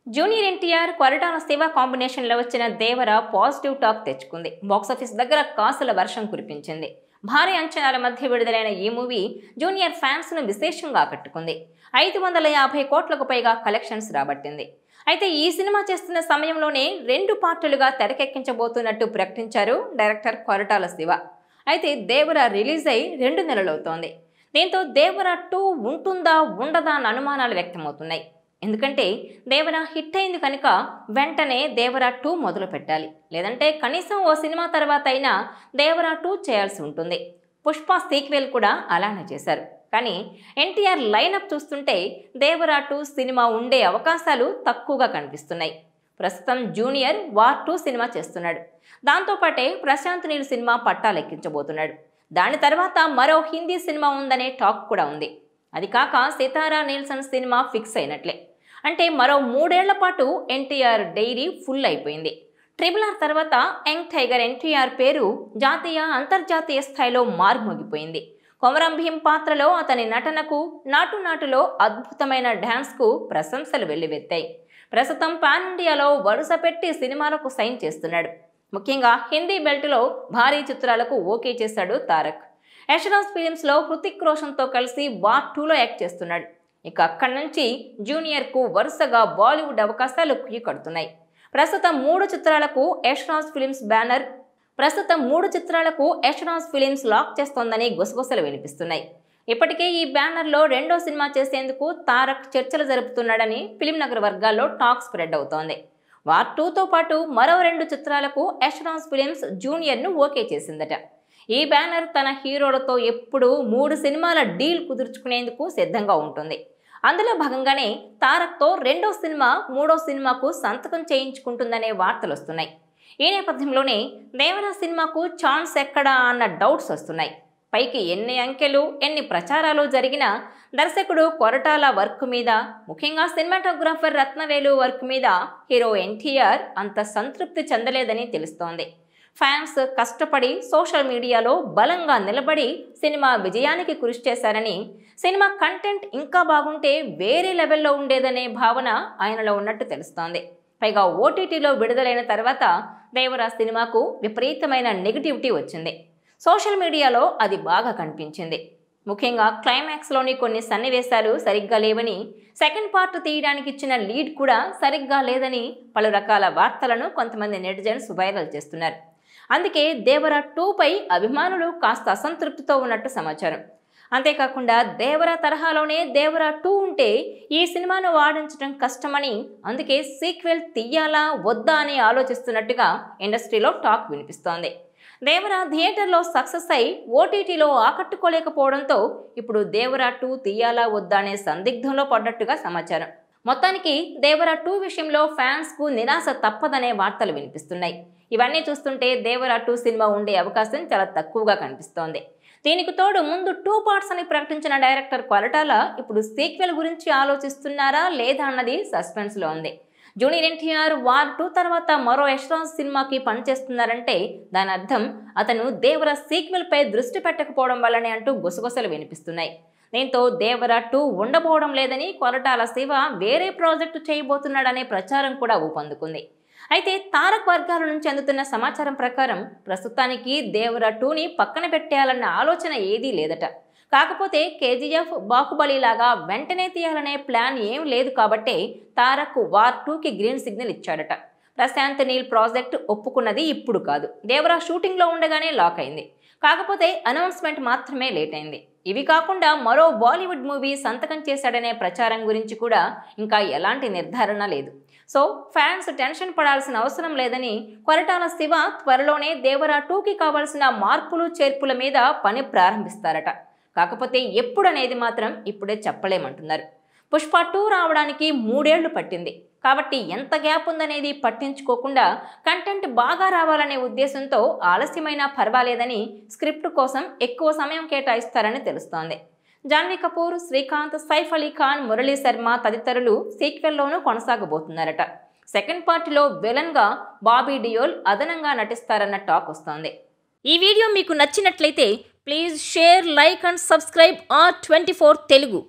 Junior NTR Koratala Shiva కాంబినేషన్లో వచ్చిన దేవర positive talk తెచ్చుకుంది. బాక్సాఫీస్ దగ్గర కాసుల వర్షం కురిపించింది. భారీ అంచనాల మధ్య విడుదలైన ఈ మూవీ జూనియర్ ఫ్యాన్స్ ను విశేషంగా ఆకట్టుకుంది. 550 కోట్లకు పైగా కలెక్షన్స్ రాబట్టింది. అయితే ఈ సినిమా చేస్తున్న సమయంలోనే 2 పార్టులుగా తెరకెక్కించబోతున్నట్టు ప్రకటించారు డైరెక్టర్ కొరటాల శివ. అయితే దేవర రిలీజ్ అయి 2 నెలలవుతోంది. దీంతో దేవర 2 ఉంటుందా ఉండదా అన్న అనుమానాలు వ్యక్తమవుతున్నాయి. ఎందుకంటే దేవర హిట్ అయింది కనుక వెంటనే దేవర 2 మొదలు పెట్టాలి. లేదంటే కనీసం ఓ సినిమా తర్వాత అయినా దేవర 2 చేయాల్సి ఉంటుంది. పుష్ప సీక్వెల్ కూడా అలానే చేశారు. కానీ ఎన్టీఆర్ లైనప్ చూస్తుంటే దేవర 2 సినిమా ఉండే అవకాశాలు తక్కువగా కనిపిస్తున్నాయి. ప్రస్తుతం జూనియర్ వార్ 2 సినిమా చేస్తున్నాడు. దాంతోపాటే ప్రశాంత్ నీల్ సినిమా పట్టాలెక్కించబోతున్నాడు. దాని తర్వాత మరో హిందీ సినిమా ఉందనే టాక్ కూడా ఉంది. అది కాక సితారా నీల్సన్ సినిమా ఫిక్స్ అయినట్లే. అంటే మరో 3 ఏళ్ల పాటు ఎన్టీఆర్ డైరీ ఫుల్ అయిపోయింది. RRR తర్వాత యంగ్ టైగర్ ఎన్టీఆర్ పేరు జాతీయ అంతర్జాతీయ స్థాయిలో మార్మోగిపోయింది. కొమరం భీం పాత్రలో అతని నటనకు, నాటులో అద్భుతమైన డాన్స్కు ప్రశంసలు వెల్లువెత్తాయి. ప్రస్తుతం పాన్ ఇండియాలో వరుస పెట్టి సినిమాలకు సైన్ చేస్తున్నాడు. ముఖ్యంగా హిందీ బెల్ట్లో భారీ చిత్రాలకు ఓకే చేశాడు తారక్. యశ్రాజ్ ఫిలిమ్స్లో హృతిక్ రోషన్తో కలిసి వార్ 2లో యాక్ట్ చేస్తున్నాడు. ఇక అక్కడి నుంచి జూనియర్కు వరుసగా బాలీవుడ్ అవకాశాలు కడుతున్నాయి. ప్రస్తుతం 3 చిత్రాలకు యశ్రాజ్ ఫిలిమ్స్ లాక్ చేస్తోందని గుసగుసలు వినిపిస్తున్నాయి. ఇప్పటికే ఈ బ్యానర్లో 2వ సినిమా చేసేందుకు తారక్ చర్చలు జరుపుతున్నాడని ఫిలిం నగర్ వర్గాల్లో టాక్ స్ప్రెడ్ అవుతోంది. వార్ 2తో పాటు మరో 2 చిత్రాలకు యశ్రాజ్ ఫిలిమ్స్ జూనియర్ను ఓకే చేసిందట. ఈ బ్యానర్ తన హీరోలతో ఎప్పుడూ 3 సినిమాల డీల్ కుదుర్చుకునేందుకు సిద్ధంగా ఉంటుంది. అందులో భాగంగానే తారక్తో 2వ సినిమా 3వ సినిమాకు సంతకం చేయించుకుంటుందనే వార్తలు వస్తున్నాయి. ఈ నేపథ్యంలోనే దేవర సినిమాకు ఛాన్స్ ఎక్కడా అన్న డౌట్స్ వస్తున్నాయి. పైకి ఎన్ని అంకెలు ఎన్ని ప్రచారాలు జరిగినా దర్శకుడు కొరటాల వర్క్ మీద, ముఖ్యంగా సినిమాటోగ్రాఫర్ రత్నవేలు వర్క్ మీద హీరో ఎన్టీఆర్ అంత సంతృప్తి చెందలేదని తెలుస్తోంది. ఫ్యాన్స్ కష్టపడి సోషల్ మీడియాలో బలంగా నిలబడి సినిమా విజయానికి కృషి చేశారని, సినిమా కంటెంట్ ఇంకా బాగుంటే వేరే లెవెల్లో ఉండేదనే భావన ఆయనలో ఉన్నట్టు తెలుస్తోంది. పైగా ఓటీటీలో విడుదలైన తర్వాత దేవర సినిమాకు విపరీతమైన నెగిటివిటీ వచ్చింది. సోషల్ మీడియాలో అది బాగా కనిపించింది. ముఖ్యంగా క్లైమాక్స్లోని కొన్ని సన్నివేశాలు సరిగ్గా లేవని, సెకండ్ పార్ట్ తీయడానికి ఇచ్చిన లీడ్ కూడా సరిగ్గా లేదని పలు రకాల వార్తలను కొంతమంది నెటిజన్స్ వైరల్ చేస్తున్నారు. అందుకే దేవర 2పై అభిమానులు కాస్త అసంతృప్తితో ఉన్నట్టు సమాచారం. అంతేకాకుండా దేవర తరహాలోనే దేవర 2 ఉంటే ఈ సినిమాను ఆడించడం కష్టమని, అందుకే సీక్వెల్ తీయాలా వద్దా అని ఆలోచిస్తున్నట్టుగా ఇండస్ట్రీలో టాక్ వినిపిస్తోంది. దేవర థియేటర్లో సక్సెస్ అయి ఓటీటీలో ఆకట్టుకోలేకపోవడంతో ఇప్పుడు దేవర 2 తీయాలా వద్దా అనే సందిగ్ధంలో పడ్డట్టుగా సమాచారం. మొత్తానికి దేవర 2 విషయంలో ఫ్యాన్స్కు నిరాశ తప్పదనే వార్తలు వినిపిస్తున్నాయి. ఇవన్నీ చూస్తుంటే దేవర 2 సినిమా ఉండే అవకాశం చాలా తక్కువగా కనిపిస్తోంది. దీనికి తోడు ముందు 2 పార్ట్స్ అని ప్రకటించిన డైరెక్టర్ కొరటాల ఇప్పుడు సీక్వెల్ గురించి ఆలోచిస్తున్నారా లేదా అన్నది సస్పెన్స్లో ఉంది. జూనియర్ ఎన్టీఆర్ వార్ 2 తర్వాత మరో యశ్రాజ్ సినిమాకి పనిచేస్తున్నారంటే దాని అర్థం అతను దేవర సీక్వెల్పై దృష్టి పెట్టకపోవడం వల్లనే అంటూ గుసగుసలు వినిపిస్తున్నాయి. దీంతో దేవర 2 ఉండబోవడం లేదని, కొరటాల శివ వేరే ప్రాజెక్టు చేయబోతున్నాడనే ప్రచారం కూడా ఊపందుకుంది. అయితే తారక్ వర్గాల నుంచి అందుతున్న సమాచారం ప్రకారం ప్రస్తుతానికి దేవర 2ని పక్కన పెట్టేయాలన్న ఆలోచన ఏదీ లేదట. కాకపోతే KGF, బాహుబలి లాగా వెంటనే తీయాలనే ప్లాన్ ఏం లేదు కాబట్టే తారక్ వార్ 2కి గ్రీన్ సిగ్నల్ ఇచ్చాడట. ప్రశాంత్ నీల్ ప్రాజెక్ట్ ఒప్పుకున్నది ఇప్పుడు కాదు, దేవర షూటింగ్లో ఉండగానే లాక్ అయింది. కాకపోతే అనౌన్స్మెంట్ మాత్రమే లేట్ అయింది. ఇవి కాకుండా మరో బాలీవుడ్ మూవీ సంతకం చేశాడనే ప్రచారం గురించి కూడా ఇంకా ఎలాంటి నిర్ధారణ లేదు. సో ఫ్యాన్స్ టెన్షన్ పడాల్సిన అవసరం లేదని, కొరటాల శివ త్వరలోనే దేవర 2కి కావాల్సిన మార్పులు చేర్పుల మీద పని ప్రారంభిస్తారట. కాకపోతే ఎప్పుడనేది మాత్రం ఇప్పుడే చెప్పలేమంటున్నారు. పుష్ప 2 రావడానికి 3 ఏళ్లు పట్టింది కాబట్టి ఎంత గ్యాప్ ఉందనేది పట్టించుకోకుండా కంటెంట్ బాగా రావాలనే ఉద్దేశంతో ఆలస్యమైనా పర్వాలేదని స్క్రిప్ట్ కోసం ఎక్కువ సమయం కేటాయిస్తారని తెలుస్తోంది. జాన్వీ కపూర్, శ్రీకాంత్, సైఫ్ అలీ ఖాన్, మురళీ శర్మ తదితరులు సీక్వెల్లోనూ కొనసాగబోతున్నారట. సెకండ్ పార్టీలో విలన్గా బాబీ డియోల్ అదనంగా నటిస్తారన్న టాక్ వస్తోంది. ఈ వీడియో మీకు నచ్చినట్లయితే please share, like and subscribe R24 Telugu.